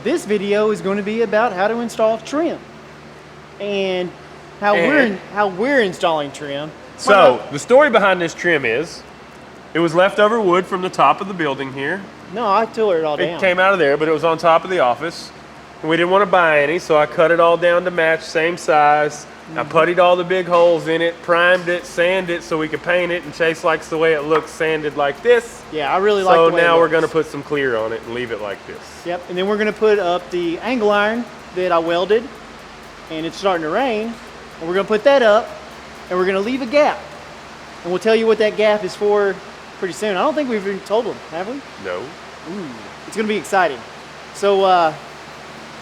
this video is going to be about how to install trim and how we're installing trim. So the story behind this trim is, it was leftover wood from the top of the building here. No, I tore it all down. It came out of there, but it was on top of the office. And we didn't want to buy any, so I cut it all down to match, same size. I puttied all the big holes in it, primed it, sanded it so we could paint it, and Chase likes the way it looks sanded like this. Yeah, I really like the way it looks. So now we're going to put some clear on it and leave it like this. Yep, and then we're going to put up the angle iron that I welded, and it's starting to rain. And we're going to put that up, and we're going to leave a gap. And we'll tell you what that gap is for pretty soon. I don't think we've even told them, have we? No. Ooh, it's going to be exciting. So,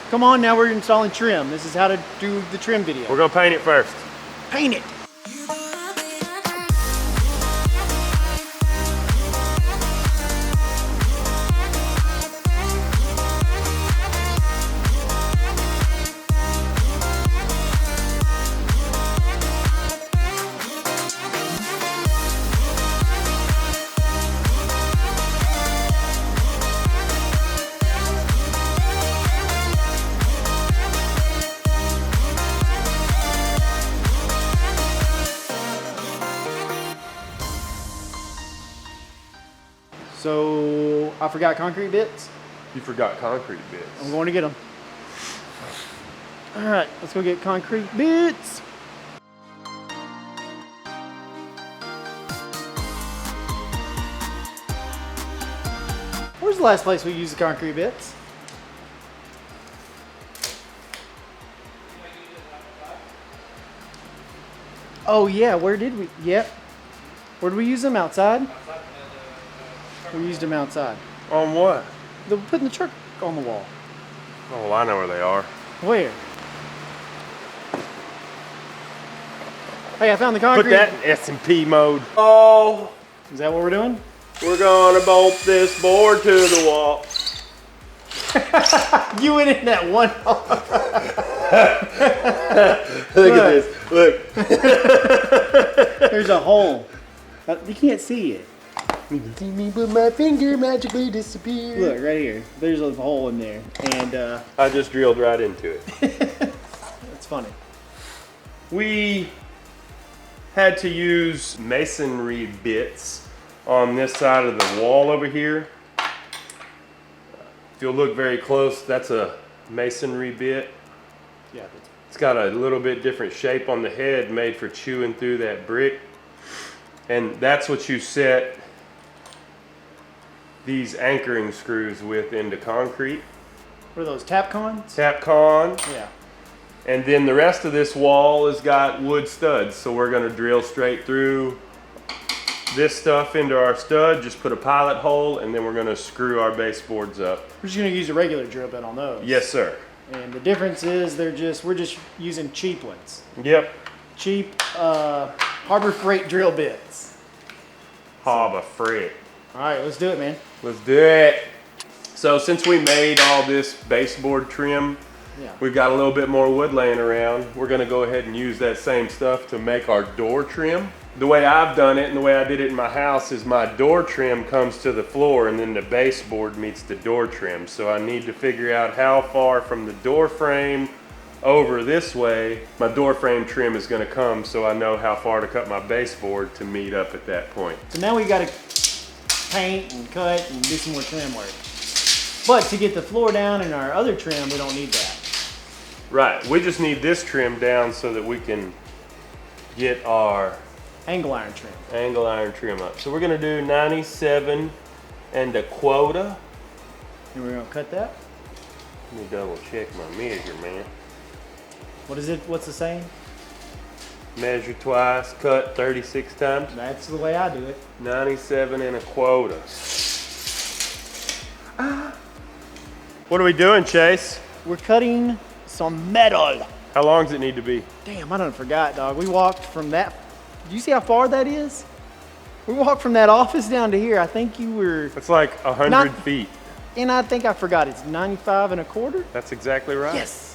come on, now we're installing trim. This is how to do the trim video. We're going to paint it first. Paint it. So, I forgot concrete bits. You forgot concrete bits. I'm going to get them. All right, let's go get concrete bits. Where's the last place we used the concrete bits? Oh yeah, where did we? Yep. Where did we use them? Outside? We used them outside. On what? They're putting the truck on the wall. Oh, well, I know where they are. Where? Hey, I found the concrete. Put that in S&P mode. Oh, Is that what we're doing? we're gonna bolt this board to the wall. You went in that one hole. Look at this. Look. There's a hole. You can't see it. You can see me, but my finger magically disappeared. Look, right here. There's a hole in there. And I just drilled right into it. that's funny. We had to use masonry bits on this side of the wall over here. If you'll look very close, that's a masonry bit. Yeah. It's got a little bit different shape on the head, made for chewing through that brick. And that's what you set these anchoring screws with into concrete. What are those, Tapcons? Tapcon. Yeah. And then the rest of this wall has got wood studs. So we're gonna drill straight through this stuff into our stud, just put a pilot hole, and then we're gonna screw our baseboards up. We're just gonna use a regular drill bit on those. Yes, sir. And the difference is we're just using cheap ones. Yep. Cheap Harbor Freight drill bits. Harbor Freight. All right, let's do it, man. Let's do it. So since we made all this baseboard trim, Yeah. we've got a little bit more wood laying around. We're gonna go ahead and use that same stuff to make our door trim. The way I've done it and the way I did it in my house is my door trim comes to the floor and then the baseboard meets the door trim. So I need to figure out how far from the door frame over this way my door frame trim is gonna come, so I know how far to cut my baseboard to meet up at that point. So now we gotta paint and cut and do some more trim work. But to get the floor down in our other trim, we don't need that. Right, we just need this trim down so that we can get our Angle iron trim. angle iron trim up. So we're gonna do 97 and a quota. And we're gonna cut that. Let me double check my measure, man. What is it? What's the saying? Measure twice, cut 36 times. That's the way I do it. 97 and a quota. What are we doing, Chase? We're cutting some metal. How long does it need to be? Damn, I done forgot, dog. We walked from that. Do you see how far that is? We walked from that office down to here. I think you were, It's like 100 feet. and I think I forgot. It's 95 and a quarter? That's exactly right. Yes.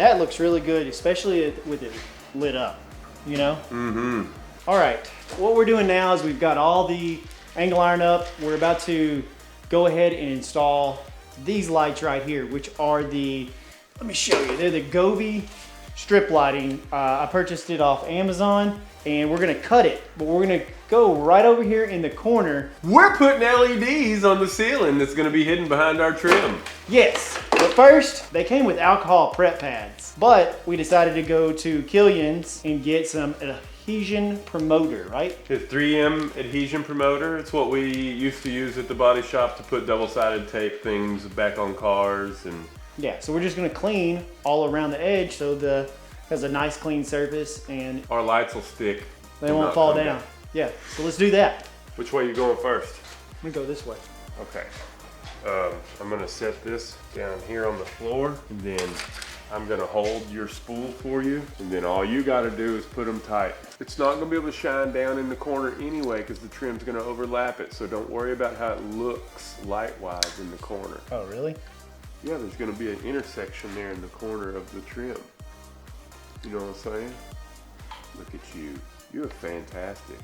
That looks really good, especially with it lit up, you know? Mm-hmm. All right, what we're doing now is we've got all the angle iron up. We're about to go ahead and install these lights right here, which are the, let me show you, they're the Govee strip lighting. I purchased it off Amazon, and we're gonna cut it, but we're gonna go right over here in the corner. We're putting LEDs on the ceiling that's gonna be hidden behind our trim. Yes, but first, they came with alcohol prep pads, but we decided to go to Killian's and get some adhesion promoter, right? The 3M adhesion promoter. It's what we used to use at the body shop to put double-sided tape things back on cars. And yeah, so we're just gonna clean all around the edge so has a nice clean surface and our lights will stick. they won't fall down. Yeah, so let's do that. Which way are you going first? I'm gonna go this way. Okay. I'm gonna set this down here on the floor, and then I'm gonna hold your spool for you, and then all you gotta do is put them tight. It's not gonna be able to shine down in the corner anyway because the trim's gonna overlap it, so don't worry about how it looks light-wise in the corner. Oh, really? Yeah, there's gonna be an intersection there in the corner of the trim. You know what I'm saying? Look at you. You're fantastic.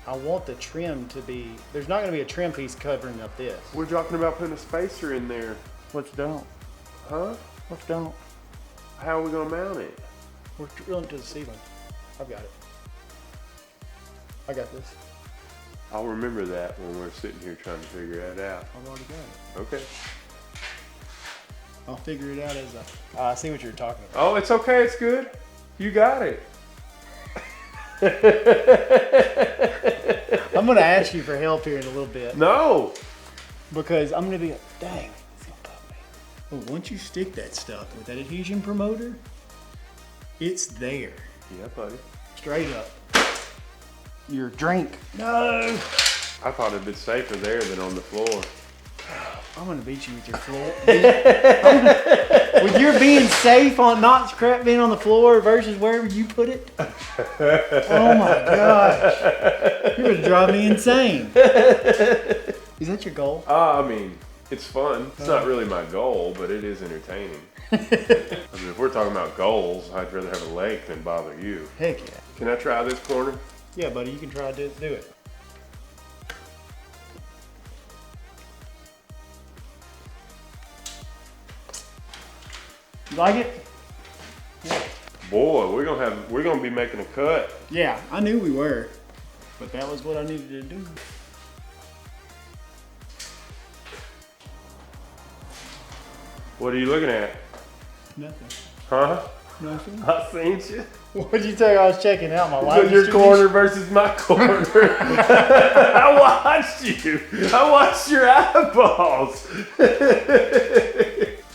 I want the trim to be, there's not gonna be a trim piece covering up this. We're talking about putting a spacer in there. Let's don't. Huh? Let's don't. How are we gonna mount it? We're drilling to the ceiling. I've got it. I got this. I'll remember that when we're sitting here trying to figure that out. I've already got it. Okay. I'll figure it out as I see what you're talking about. Oh, it's okay. It's good. You got it. I'm gonna ask you for help here in a little bit. No. Because I'm gonna be like, dang, it's gonna bug me. But once you stick that stuff with that adhesion promoter, it's there. Yeah, buddy. Straight up. Your drink. No. I thought it'd been safer there than on the floor. I'm gonna beat you with your floor. With your being safe on not crap being on the floor versus wherever you put it. Oh my gosh. You're gonna drive me insane. Is that your goal? I mean, it's fun. It's not really my goal, but it is entertaining. I mean, if we're talking about goals, I'd rather have a lake than bother you. Heck yeah. Can I try this corner? Yeah, buddy, you can try to do it. You like it? Yeah. Boy, we're gonna be making a cut. Yeah, I knew we were, but that was what I needed to do. What are you looking at? Nothing. Huh? Nothing. I seen you. What'd you tell I was checking out my life? Your corner versus my corner. I watched you. I watched your eyeballs.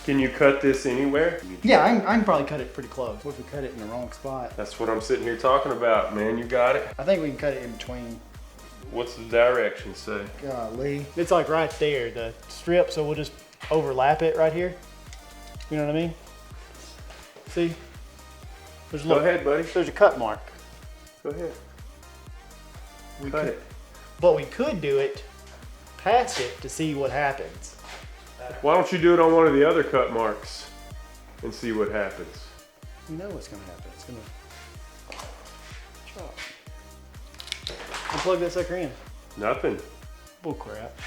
Can you cut this anywhere? Yeah, I can probably cut it pretty close. What if we cut it in the wrong spot? That's what I'm sitting here talking about, man. You got it. I think we can cut it in between. What's the direction say? Golly. It's like right there, the strip, so we'll just overlap it right here. You know what I mean? See? There's Go ahead, buddy. There's a cut mark. Go ahead. We Cut could, it. But we could do it past it to see what happens. Why don't you do it on one of the other cut marks and see what happens? You know what's gonna happen. It's gonna chop. Unplug that sucker in. Nothing. Bull crap.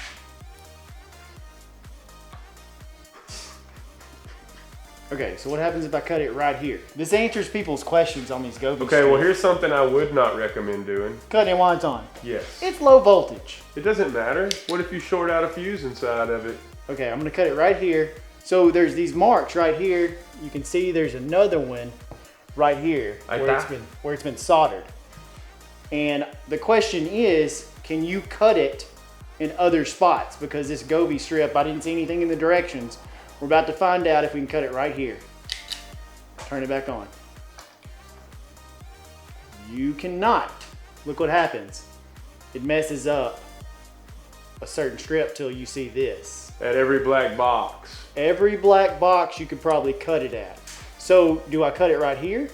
Okay, so what happens if I cut it right here? This answers people's questions on these Govee Okay, well strips. here's something I would not recommend doing. Cutting it while it's on. Yes. It's low voltage. It doesn't matter. What if you short out a fuse inside of it? Okay, I'm gonna cut it right here. So there's these marks right here. You can see there's another one right here where it's been soldered. And the question is, can you cut it in other spots? Because this Govee strip, I didn't see anything in the directions. We're about to find out if we can cut it right here. Turn it back on. You cannot. Look what happens. It messes up a certain strip till you see this. At every black box. Every black box you could probably cut it at. So do I cut it right here?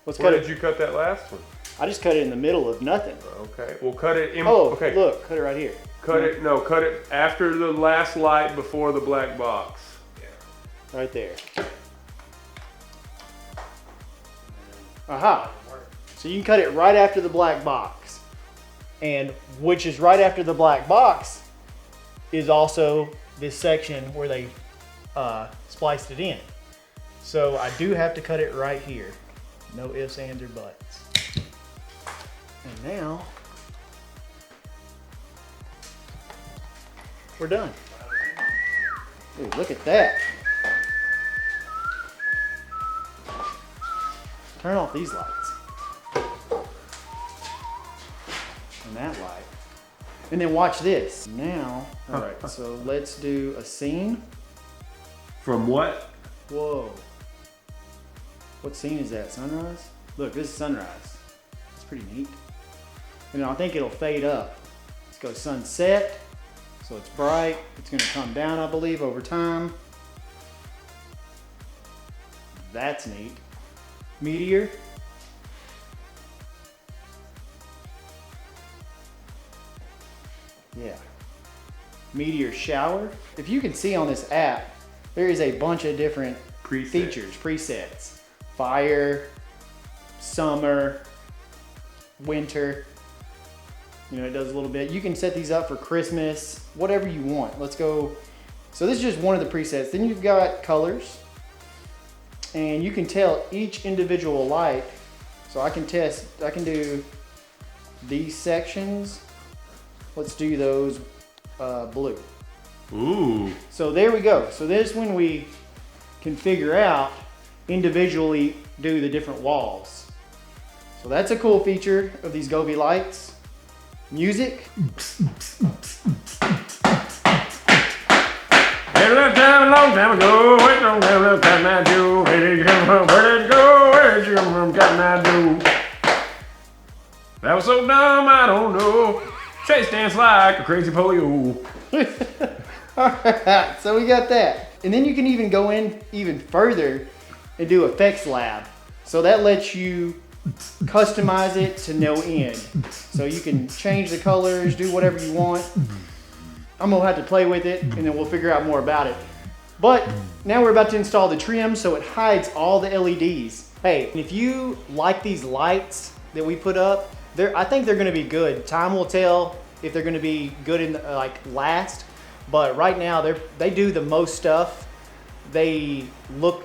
Where did you cut that last one? I just cut it in the middle of nothing. Okay, well cut it in. Oh, okay. Look, cut it right here. Cut it after the last light before the black box. Right there. Aha. So you can cut it right after the black box. And which is right after the black box is also this section where they spliced it in. So I do have to cut it right here. No ifs, ands, or buts. And now we're done. Ooh, look at that. Turn off these lights. And that light. And then watch this. Now, all right, so let's do a scene. From what? Whoa. What scene is that? Sunrise? Look, this is sunrise. It's pretty neat. And I think it'll fade up. Let's go sunset. So it's bright. It's gonna come down, I believe, over time. That's neat. Meteor. Yeah. Meteor shower. If you can see on this app, there is a bunch of different features, presets. Fire, summer, winter. You know, it does a little bit. You can set these up for Christmas, whatever you want. Let's go. So this is just one of the presets. Then you've got colors. And you can tell each individual light. So I can do these sections. Let's do those blue. Ooh. So there we go. So this one we can figure out individually do the different walls. So that's a cool feature of these Govee lights. Music. A long time ago, wait long time, got my do. Where did you come from? Where did you go? Where did you come from? Got my do. That was so dumb, I don't know. Chase dance like a crazy polio. Alright, so we got that. And then you can even go in even further and do effects lab. So that lets you customize it to no end. So you can change the colors, do whatever you want. I'm gonna have to play with it and then we'll figure out more about it. But now we're about to install the trim so it hides all the LEDs. Hey, if you like these lights that we put up, I think they're gonna be good. Time will tell if they're gonna be good in last. But right now they do the most stuff. They look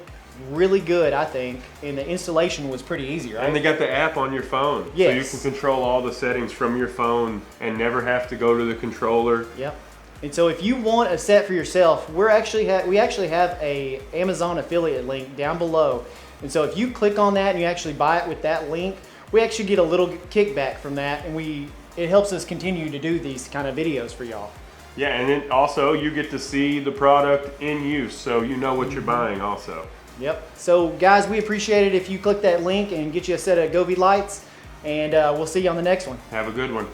really good, I think, and the installation was pretty easy, right? And they got the app on your phone. Yes. So you can control all the settings from your phone and never have to go to the controller. Yep. And so if you want a set for yourself, we actually have a Amazon affiliate link down below. And so if you click on that and you actually buy it with that link, we actually get a little kickback from that, and it helps us continue to do these kind of videos for y'all. Yeah, and then also you get to see the product in use, so you know what you're buying also. Yep. So guys, we appreciate it if you click that link and get you a set of Govee lights, and we'll see you on the next one. Have a good one.